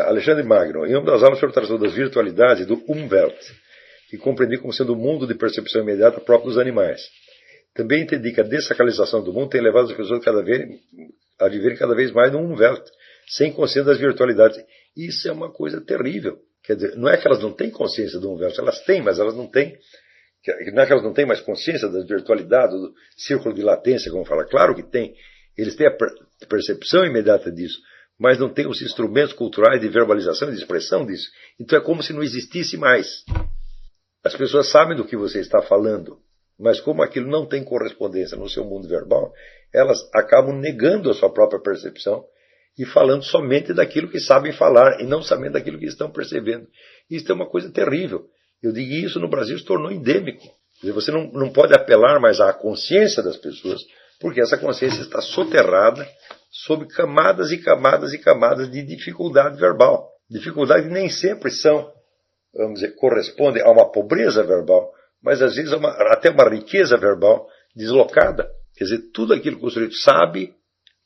Alexandre Magno, em uma das aulas, o senhor tratou das virtualidades do Umwelt, que compreendi como sendo o mundo de percepção imediata próprio dos animais. Também entendi que a dessacralização do mundo tem levado as pessoas a viverem cada vez mais no Umwelt, sem consciência das virtualidades. Isso é uma coisa terrível. Quer dizer, não é que elas não têm consciência do Umwelt, elas têm, mas elas não têm. Não é que elas não têm mais consciência das virtualidades, do círculo de latência, como fala. Claro que tem. Eles têm a percepção imediata disso, mas não têm os instrumentos culturais de verbalização e de expressão disso. Então é como se não existisse mais. As pessoas sabem do que você está falando, mas como aquilo não tem correspondência no seu mundo verbal, elas acabam negando a sua própria percepção e falando somente daquilo que sabem falar e não sabendo daquilo que estão percebendo. Isso é uma coisa terrível. Eu digo que isso no Brasil se tornou endêmico. Quer dizer, você não pode apelar mais à consciência das pessoas, porque essa consciência está soterrada sob camadas e camadas e camadas de dificuldade verbal. Dificuldades que nem sempre são, vamos dizer, correspondem a uma pobreza verbal, mas às vezes até uma riqueza verbal deslocada. Quer dizer, tudo aquilo que o sujeito sabe,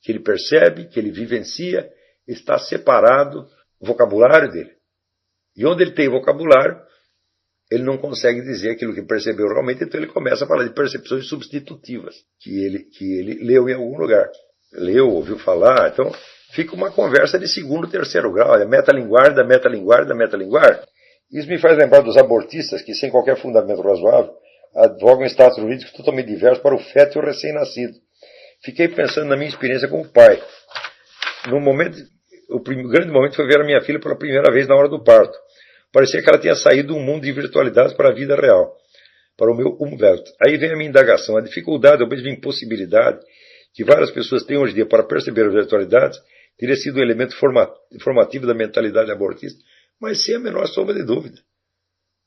que ele percebe, que ele vivencia, está separado do vocabulário dele. E onde ele tem vocabulário, ele não consegue dizer aquilo que percebeu realmente, então ele começa a falar de percepções substitutivas, que ele leu em algum lugar. Leu, ouviu falar, então fica uma conversa de segundo, terceiro grau, é metalinguagem da metalinguagem da metalinguagem. Isso me faz lembrar dos abortistas que, sem qualquer fundamento razoável, advogam status jurídicos totalmente diversos para o feto e o recém-nascido. Fiquei pensando na minha experiência como pai. O grande momento foi ver a minha filha pela primeira vez na hora do parto. Parecia que ela tinha saído de um mundo de virtualidades para a vida real, para o meu Umwelt. Aí vem a minha indagação. A dificuldade, ou mesmo a impossibilidade, que várias pessoas têm hoje em dia para perceber as virtualidades, teria sido um elemento formativo da mentalidade abortista, mas sem a menor sombra de dúvida.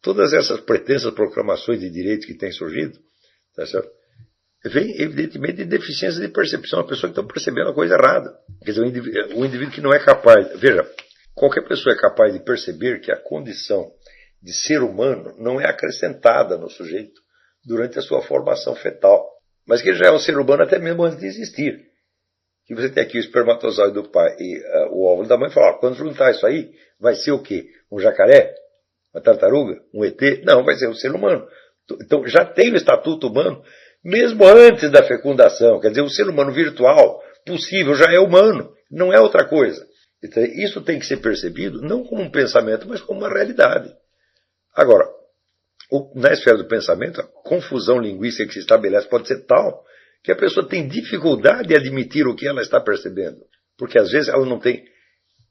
Todas essas pretensas proclamações de direitos que têm surgido, tá certo? Vem, evidentemente, de deficiência de percepção. A pessoa que está percebendo a coisa errada. Quer dizer, o indivíduo que não é capaz... Veja, qualquer pessoa é capaz de perceber que a condição de ser humano não é acrescentada no sujeito durante a sua formação fetal. Mas que ele já é um ser humano até mesmo antes de existir. Que você tem aqui o espermatozoide do pai e o óvulo da mãe e fala, quando juntar isso aí, vai ser o quê? Um jacaré? Uma tartaruga? Um ET? Não, vai ser um ser humano. Então já tem o estatuto humano, mesmo antes da fecundação. Quer dizer, o ser humano virtual, possível, já é humano, não é outra coisa. Então, isso tem que ser percebido não como um pensamento, mas como uma realidade. Agora, na esfera do pensamento, a confusão linguística que se estabelece pode ser tal que a pessoa tem dificuldade de admitir o que ela está percebendo. Porque às vezes ela não tem...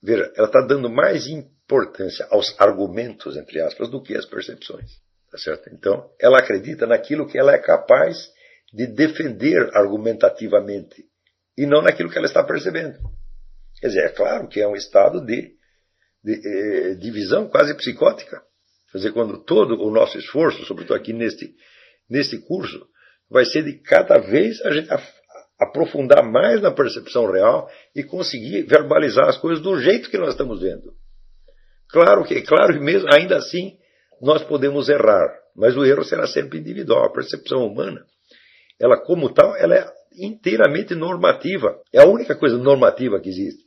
Veja, ela está dando mais importância aos argumentos, entre aspas, do que às percepções. Tá certo? Então, ela acredita naquilo que ela é capaz de defender argumentativamente e não naquilo que ela está percebendo. Quer dizer, é claro que é um estado de divisão quase psicótica. Quer dizer, quando todo o nosso esforço, sobretudo aqui neste curso, vai ser de cada vez a gente aprofundar mais na percepção real e conseguir verbalizar as coisas do jeito que nós estamos vendo. Claro que mesmo, ainda assim, nós podemos errar, mas o erro será sempre individual. A percepção humana, ela como tal, ela é inteiramente normativa. É a única coisa normativa que existe.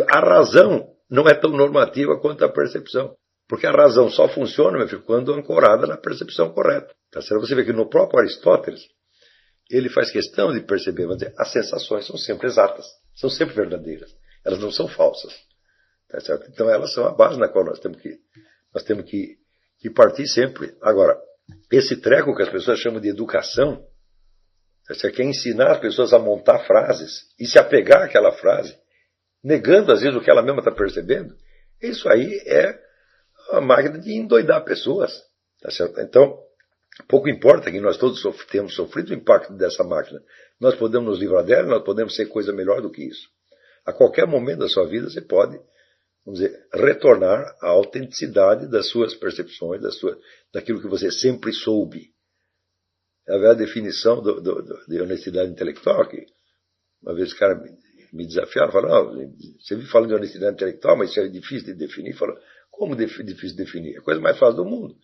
A razão não é tão normativa quanto a percepção. Porque a razão só funciona, meu filho, quando ancorada na percepção correta. Tá certo? Você vê que no próprio Aristóteles, ele faz questão de perceber, vamos dizer, as sensações são sempre exatas, são sempre verdadeiras. Elas não são falsas. Tá certo? Então elas são a base na qual nós temos que partir sempre. Agora, esse treco que as pessoas chamam de educação, tá certo? Que é ensinar as pessoas a montar frases e se apegar àquela frase, negando às vezes o que ela mesma está percebendo, isso aí é uma máquina de endoidar pessoas. Tá certo? Então, pouco importa que nós todos temos sofrido o impacto dessa máquina. Nós podemos nos livrar dela, nós podemos ser coisa melhor do que isso. A qualquer momento da sua vida você pode, vamos dizer, retornar à autenticidade das suas percepções, daquilo que você sempre soube. É a definição de honestidade intelectual, que uma vez o cara me desafiaram, falaram, você vive falando de honestidade intelectual, mas isso é difícil de definir. Falaram, como difícil de definir? É a coisa mais fácil do mundo.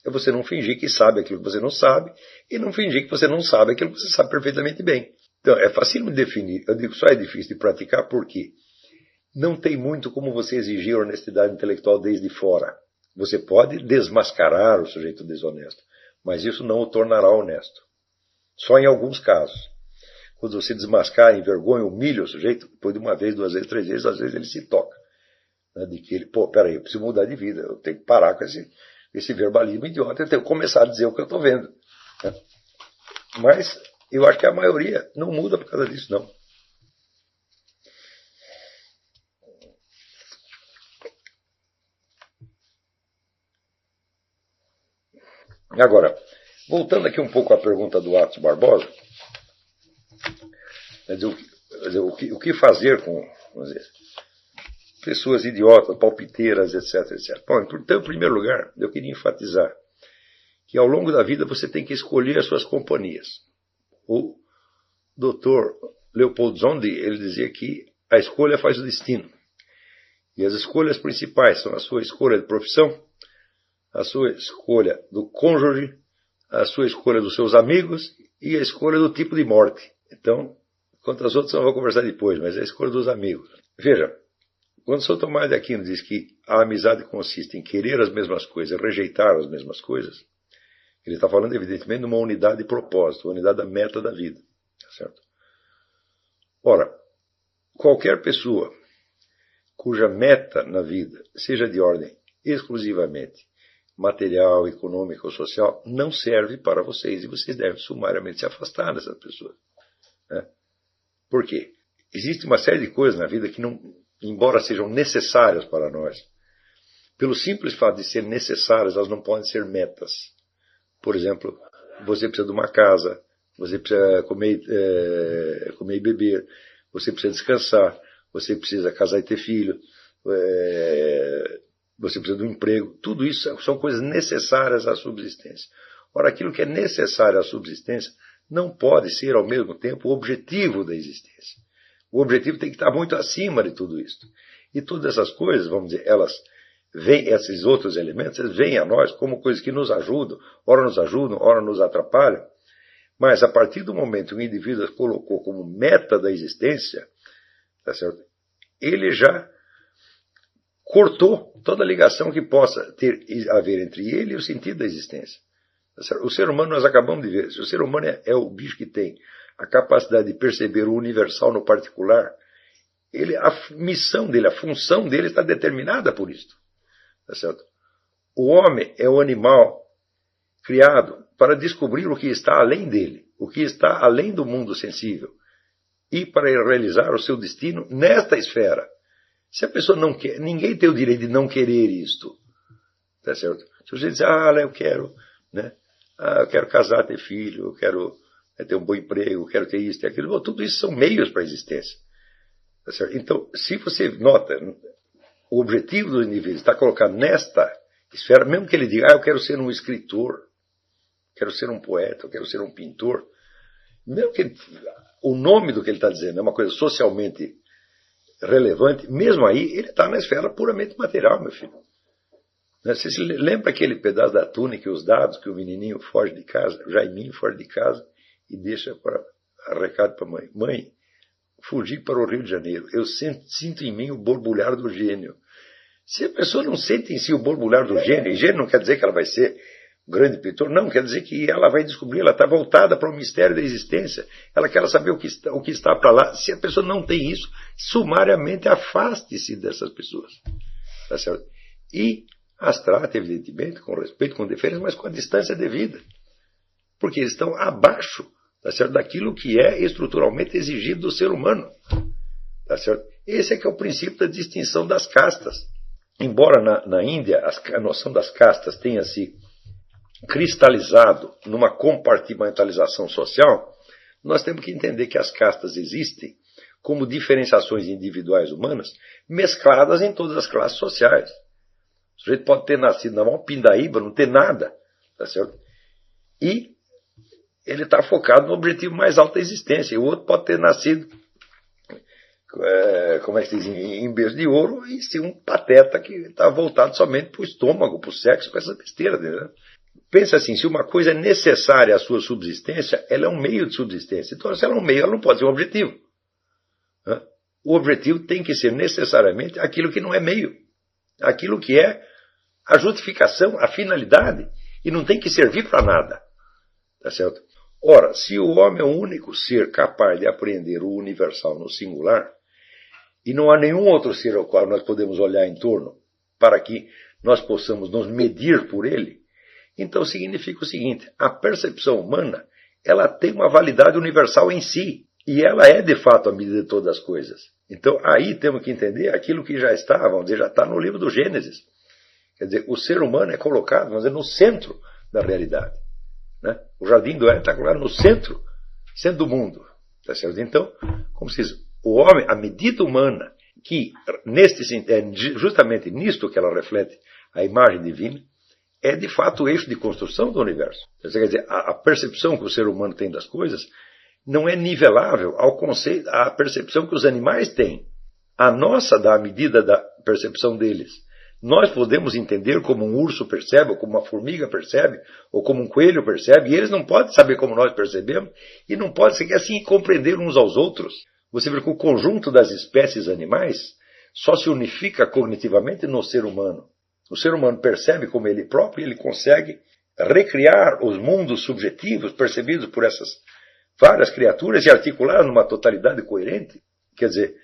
É você não fingir que sabe aquilo que você não sabe e não fingir que você não sabe aquilo que você sabe perfeitamente bem. Então, é facílimo de definir. Eu digo só é difícil de praticar, por quê? Não tem muito como você exigir honestidade intelectual desde fora. Você pode desmascarar o sujeito desonesto, mas isso não o tornará honesto. Só em alguns casos. Quando você desmascara, envergonha, humilha o sujeito, depois de uma vez, duas vezes, três vezes, às vezes ele se toca. Né, de que ele, peraí, eu preciso mudar de vida, eu tenho que parar com esse verbalismo idiota, eu tenho que começar a dizer o que eu estou vendo. Né? Mas eu acho que a maioria não muda por causa disso, não. Agora, voltando aqui um pouco à pergunta do Atos Barbosa, o que fazer com, vamos dizer, pessoas idiotas, palpiteiras, etc, etc. Bom, então, em primeiro lugar, eu queria enfatizar que ao longo da vida você tem que escolher as suas companhias. O Dr. Leopold Zondi, ele dizia que a escolha faz o destino. E as escolhas principais são a sua escolha de profissão, a sua escolha do cônjuge, a sua escolha dos seus amigos e a escolha do tipo de morte. Então, quanto às outras eu vou conversar depois, mas é a escolha dos amigos. Veja, quando São Tomás de Aquino diz que a amizade consiste em querer as mesmas coisas, rejeitar as mesmas coisas, ele está falando evidentemente de uma unidade de propósito, uma unidade da meta da vida. Certo? Ora, qualquer pessoa cuja meta na vida seja de ordem exclusivamente material, econômica ou social, não serve para vocês e vocês devem sumariamente se afastar dessas pessoas. Né? Por quê? Existe uma série de coisas na vida que, não, embora sejam necessárias para nós, pelo simples fato de serem necessárias, elas não podem ser metas. Por exemplo, você precisa de uma casa, você precisa comer e beber, você precisa descansar, você precisa casar e ter filho, você precisa de um emprego. Tudo isso são coisas necessárias à subsistência. Ora, aquilo que é necessário à subsistência não pode ser, ao mesmo tempo, o objetivo da existência. O objetivo tem que estar muito acima de tudo isso. E todas essas coisas, vamos dizer, esses outros elementos, eles vêm a nós como coisas que nos ajudam, ora nos atrapalham. Mas a partir do momento que o indivíduo colocou como meta da existência, tá certo? Ele já cortou toda a ligação que possa haver entre ele e o sentido da existência. Tá certo? O ser humano, nós acabamos de ver, se o ser humano é o bicho que tem a capacidade de perceber o universal no particular, a missão dele, a função dele está determinada por isso. Tá certo? O homem é o animal criado para descobrir o que está além dele, o que está além do mundo sensível, e para realizar o seu destino nesta esfera. Se a pessoa não quer, ninguém tem o direito de não querer isto. Tá certo? Se você diz, eu quero, né? Eu quero casar, ter filho, eu quero ter um bom emprego, eu quero ter isso, ter aquilo. Bom, tudo isso são meios para a existência. Tá certo? Então, se você nota, o objetivo do indivíduo está colocado nesta esfera, mesmo que ele diga, eu quero ser um escritor, quero ser um poeta, eu quero ser um pintor, mesmo que o nome do que ele está dizendo é uma coisa socialmente relevante, mesmo aí ele está na esfera puramente material, meu filho. Você se lembra aquele pedaço da túnica e os dados que o menininho foge de casa, o Jaiminho foge de casa e deixa para recado para a mãe. Mãe, fugi para o Rio de Janeiro. Eu sinto em mim o borbulhar do gênio. Se a pessoa não sente em si o borbulhar do gênio, e gênio não quer dizer que ela vai ser um grande pintor, não, quer dizer que ela vai descobrir, ela está voltada para o mistério da existência, ela quer saber o que está para lá. Se a pessoa não tem isso, sumariamente afaste-se dessas pessoas. Tá certo? E as trate, evidentemente, com respeito, com deferência, mas com a distância devida. Porque eles estão abaixo, tá certo, daquilo que é estruturalmente exigido do ser humano. Tá certo? Esse é que é o princípio da distinção das castas. Embora na Índia a noção das castas tenha se cristalizado numa compartimentalização social, nós temos que entender que as castas existem como diferenciações individuais humanas mescladas em todas as classes sociais. O sujeito pode ter nascido na maior pindaíba, não ter nada, tá certo? E ele está focado no objetivo mais alto da existência. E o outro pode ter nascido, como é que se diz, em berço de ouro e ser um pateta que está voltado somente para o estômago, para o sexo, para essa besteira. Né? Pensa assim, se uma coisa é necessária à sua subsistência, ela é um meio de subsistência. Então, se ela é um meio, ela não pode ser um objetivo. Né? o objetivo tem que ser necessariamente aquilo que não é meio. Aquilo que é a justificação, a finalidade, e não tem que servir para nada. Tá certo? Ora, se o homem é o único ser capaz de apreender o universal no singular, e não há nenhum outro ser ao qual nós podemos olhar em torno para que nós possamos nos medir por ele, então significa o seguinte: a percepção humana, ela tem uma validade universal em si, e ela é de fato a medida de todas as coisas. Então aí temos que entender aquilo que já está, vamos dizer, já está no livro do Gênesis. Quer dizer, o ser humano é colocado, vamos dizer, no centro da realidade. Né? O jardim do Éden está colocado no centro do mundo. Tá certo? Então, como se diz, o homem, a medida humana, que justamente nisto que ela reflete a imagem divina, é de fato o eixo de construção do universo. Quer dizer, a percepção que o ser humano tem das coisas não é nivelável ao conceito, à percepção que os animais têm. A nossa dá a medida da percepção deles. Nós podemos entender como um urso percebe, ou como uma formiga percebe, ou como um coelho percebe, e eles não podem saber como nós percebemos, e não podem sequer assim compreender uns aos outros. Você vê que o conjunto das espécies animais só se unifica cognitivamente no ser humano. O ser humano percebe como ele próprio, e ele consegue recriar os mundos subjetivos percebidos por essas várias criaturas e articular numa totalidade coerente. Quer dizer,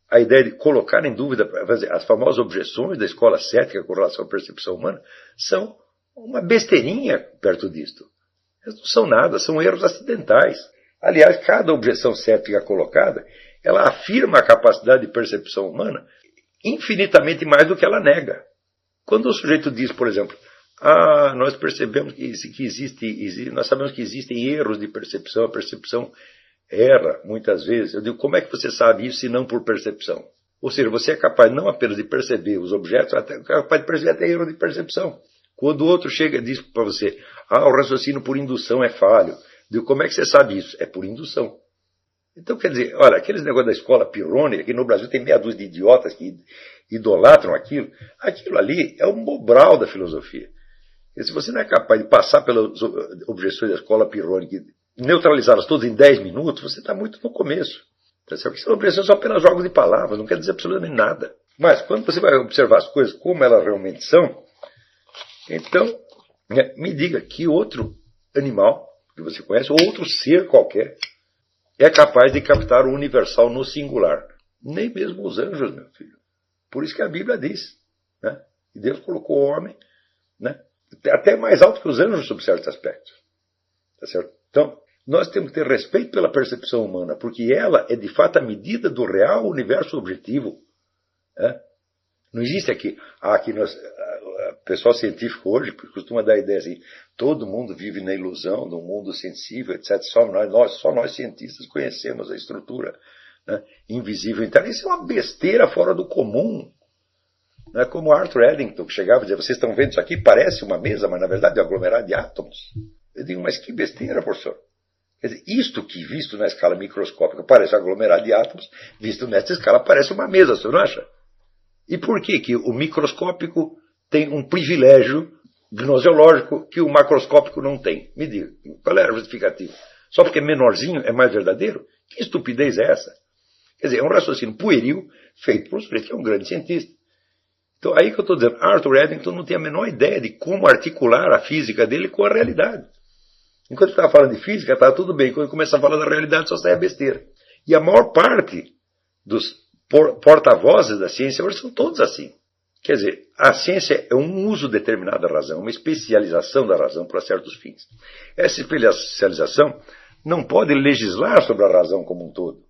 a ideia de colocar em dúvida, as famosas objeções da escola cética com relação à percepção humana, são uma besteirinha perto disto. Elas não são nada, são erros acidentais. Aliás, cada objeção cética colocada, ela afirma a capacidade de percepção humana infinitamente mais do que ela nega. Quando o sujeito diz, por exemplo, nós percebemos nós sabemos que existem erros de percepção, a percepção erra muitas vezes. Eu digo, como é que você sabe isso se não por percepção? Ou seja, você é capaz não apenas de perceber os objetos, é capaz de perceber até erro de percepção. Quando o outro chega e diz para você, o raciocínio por indução é falho. Eu digo, como é que você sabe isso? É por indução. Então, quer dizer, olha, aqueles negócios da escola pirrônica, que no Brasil tem meia dúzia de idiotas que idolatram aquilo ali é um Mobral da filosofia. E se você não é capaz de passar pelas objeções da escola pirrônica e neutralizá-las todas em 10 minutos, você está muito no começo. Porque são objeções só apenas jogos de palavras, não quer dizer absolutamente nada. Mas quando você vai observar as coisas como elas realmente são, então me diga que outro animal que você conhece, ou outro ser qualquer, é capaz de captar o universal no singular. Nem mesmo os anjos, meu filho. Por isso que a Bíblia diz, né? Que Deus colocou o homem, né, até mais alto que os anjos sob certos aspectos. Tá certo? Então, nós temos que ter respeito pela percepção humana, porque ela é de fato a medida do real universo objetivo. Né? Não existe aqui o pessoal científico hoje costuma dar a ideia assim, todo mundo vive na ilusão de um mundo sensível, etc. Só nós cientistas conhecemos a estrutura, né, invisível interna. Isso é uma besteira fora do comum. Não é como Arthur Eddington, que chegava e dizia, vocês estão vendo isso aqui? Parece uma mesa, mas na verdade é um aglomerado de átomos. Eu digo, mas que besteira, professor. Quer dizer, isto que visto na escala microscópica parece um aglomerado de átomos, visto nessa escala parece uma mesa, você não acha? E por que o microscópico tem um privilégio gnoseológico que o macroscópico não tem? Me diga, qual é a justificativa? Só porque é menorzinho é mais verdadeiro? Que estupidez é essa? Quer dizer, é um raciocínio pueril feito por um sujeito que é um grande cientista. Então, aí que eu estou dizendo, Arthur Eddington não tem a menor ideia de como articular a física dele com a realidade. Enquanto estava falando de física, estava tudo bem. Quando começa a falar da realidade, só sai a besteira. E a maior parte dos porta-vozes da ciência hoje são todos assim. Quer dizer, a ciência é um uso determinado da razão, uma especialização da razão para certos fins. Essa especialização não pode legislar sobre a razão como um todo.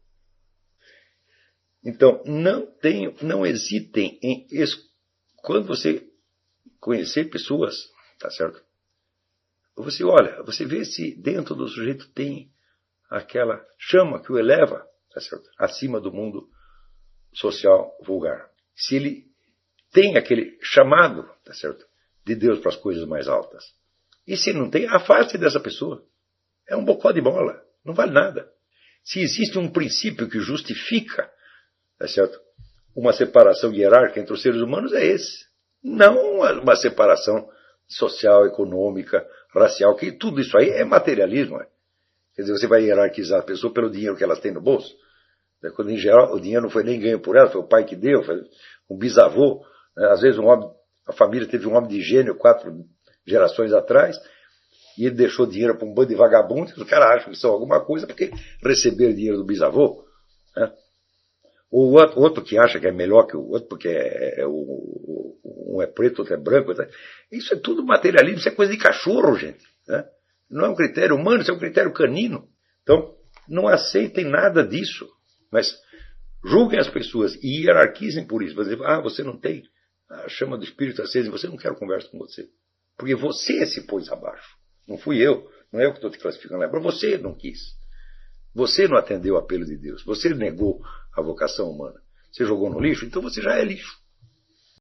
Então, não hesitem em... Quando você conhecer pessoas, tá certo? Você olha, você vê se dentro do sujeito tem aquela chama que o eleva, tá certo? Acima do mundo social vulgar. Se ele tem aquele chamado, tá certo? De Deus para as coisas mais altas. E se não tem, afaste dessa pessoa. É um bocó de bola, não vale nada. Se existe um princípio que justifica, tá certo, uma separação hierárquica entre os seres humanos, é esse. Não uma separação social, econômica, racial, que tudo isso aí é materialismo. Quer dizer, você vai hierarquizar a pessoa pelo dinheiro que elas têm no bolso. Quando, em geral, o dinheiro não foi nem ganho por ela, foi o pai que deu, foi um bisavô. Né? Às vezes a família teve um homem de gênio 4 gerações atrás, e ele deixou dinheiro para um bando de vagabundos, os caras acham que são alguma coisa porque receberam dinheiro do bisavô. Né? Ou o outro que acha que é melhor que o outro, porque um é preto, outro é branco. Isso é tudo materialismo, isso é coisa de cachorro, gente. Né? Não é um critério humano, isso é um critério canino. Então, não aceitem nada disso, mas julguem as pessoas e hierarquizem por isso. Você não tem a chama do Espírito acesa, você não quer conversa com você. Porque você se pôs abaixo. Não fui eu, não é eu que estou te classificando lá, você não quis. Você não atendeu o apelo de Deus, você negou a vocação humana. Você jogou no lixo, então você já é lixo.